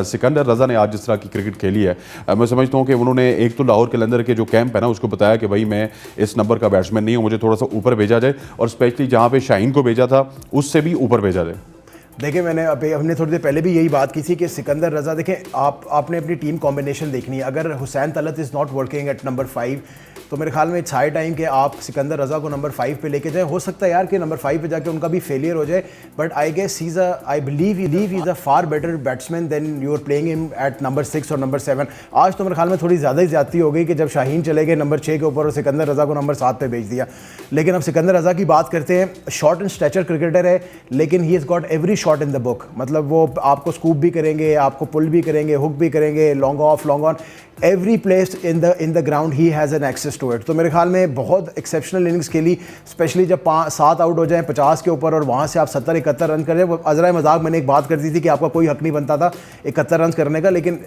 सिकंदर रज़ा ने आज जिस तरह की क्रिकेट खेली है, मैं समझता हूँ कि उन्होंने एक तो लाहौर कलंदर के जो कैंप है ना उसको बताया कि भाई मैं इस नंबर का बैट्समैन नहीं हूँ, मुझे थोड़ा सा ऊपर भेजा जाए, और स्पेशली जहाँ पे शाहीन को भेजा था उससे भी ऊपर भेजा जाए। देखिए मैंने हमने थोड़ी देर पहले भी यही बात की थी कि सिकंदर रज़ा, देखें आपने अपनी टीम कॉम्बिनेशन देखनी है। अगर Hussain Talat is not working at number 5 तो मेरे ख्याल में इट्स हाई टाइम कि आप सिकंदर रज़ा को नंबर 5 पे लेके जाएं। हो सकता है यार कि नंबर 5 पे जाके उनका भी फेलियर हो जाए, but I guess I believe he is a far better batsman than you are playing him at number 6 और नंबर 7। आज तो मेरे ख्याल में थोड़ी ज़्यादा ही ज़्यादती हो गई कि जब शाहीन चले गए नंबर 6 के ऊपर और सिकंदर रज़ा को नंबर 7 पे भेज दिया। लेकिन अब सिकंदर रज़ा की बात करते हैं। शॉर्ट एंड स्ट्रेचर क्रिकेटर है, लेकिन he has got every shot in the book. मतलब वो आपको स्कूप भी करेंगे, आपको पुल भी करेंगे, हुक भी करेंगे, long off, long on, every place in the ground he has an access to it. तो मेरे ख्याल में बहुत एक्सेप्शनल इनिंग्स खेली, स्पेशली जब 7 आउट हो जाएं 50 के ऊपर और वहाँ से आप 70-71 रन करें। वो अजरा मजाक मैंने एक बात कर दी थी कि आपका कोई हक नहीं बनता था 71 रन करने का, लेकिन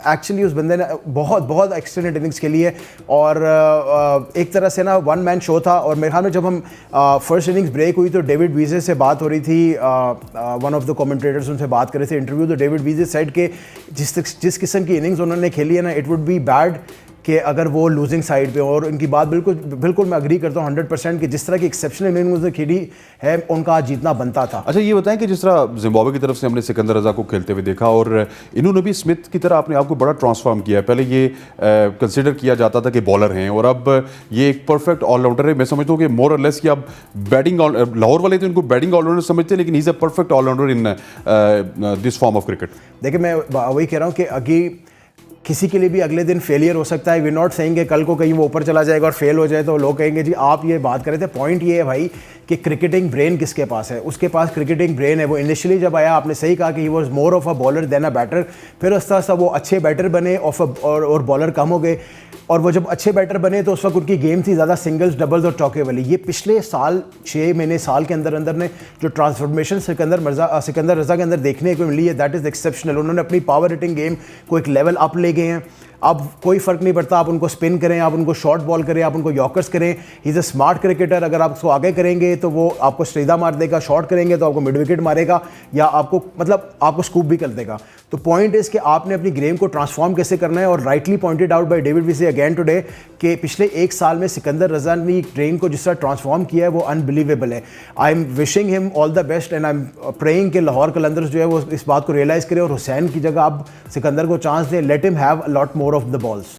एक्चुअली उस बंदे ने बहुत बहुत एक्सटेंडेड इनिंग्स खेली है। और एक तरह से ना वन मैन शो था। और मेरे ख्याल में जब हम फर्स्ट इनिंग्स ब्रेक हुई तो डेविड वीजे से बात हो रही थी, वन ऑफ द कमेंटेटर्स उनसे बात कर रहे थे इंटरव्यू, तो डेविड वीजे साइड के जिस किस्म की इनिंग्स उन्होंने खेली है ना, इट वुड बी बैड कि अगर वो लूजिंग साइड पे। और इनकी बात बिल्कुल मैं अग्री करता हूँ 100% कि जिस तरह की एक्सेप्शनल इनिंग्स उन्होंने खेली है उनका आज जीतना बनता था। अच्छा ये बताएं कि जिस तरह जिम्बाब्वे की तरफ से हमने सिकंदर रज़ा को खेलते हुए देखा और इन्होंने भी स्मिथ की तरह अपने आप को बड़ा ट्रांसफॉर्म किया है। पहले ये कंसिडर किया जाता था कि बॉलर हैं और अब ये एक परफेक्ट ऑलराउंडर है। मैं समझता हूँ कि मोर और लेस कि अब बैटिंग, लाहौर वाले तो इनको बैटिंग ऑलराउंडर समझते हैं, लेकिन he is a perfect allrounder in this form of cricket. देखिए मैं वही कह रहा हूँ कि अभी किसी के लिए भी अगले दिन फेलियर हो सकता है। वी नॉट सेइंग कल को कहीं वो ऊपर चला जाएगा और फेल हो जाए तो लोग कहेंगे जी आप ये बात कर रहे थे। पॉइंट ये है भाई कि क्रिकेटिंग ब्रेन किसके पास है, उसके पास क्रिकेटिंग ब्रेन है। वो इनिशियली जब आया आपने सही कहा कि he was more of a bowler than a batter, फिर आस्ता वो अच्छे बैटर बने और बॉलर कम हो गए। और वो जब अच्छे बैटर बने तो उस वक्त उनकी गेम थी ज़्यादा सिंगल्स, डबल्स और चौके वाली। ये पिछले साल 6 महीने साल के अंदर ने जो ट्रांसफॉर्मेशन सिकंदर रज़ा के अंदर देखने को मिली है, दैट इज़ एक्सेप्शनल। उन्होंने अपनी पावर हिटिंग गेम को एक लेवल अप ले गए हैं। अब कोई फ़र्क नहीं पड़ता आप उनको स्पिन करें, आप उनको शॉर्ट बॉल करें, आप उनको यॉर्कर्स करें। ही इज़ अ स्मार्ट क्रिकेटर। अगर आप उसको आगे करेंगे तो वो आपको स्ट्रेदा मार देगा, शॉर्ट करेंगे तो आपको मिड विकेट मारेगा या आपको स्कूप भी कर देगा। तो पॉइंट इज़ कि आपने अपनी गेम को ट्रांसफॉर्म कैसे करना है। और rightly pointed out by David VJ again today कि पिछले 1 साल में सिकंदर रज़ा ने ट्रेन को जिस तरह ट्रांसफॉर्म किया है वो अनबिलीवेबल है। I am wishing him all the best and I am praying कि लाहौर कलंदर्स जो है वो इस बात को रियलाइज़ करें और हुसैन की जगह अब सिकंदर को चांस दें। Let him have a lot more of the balls.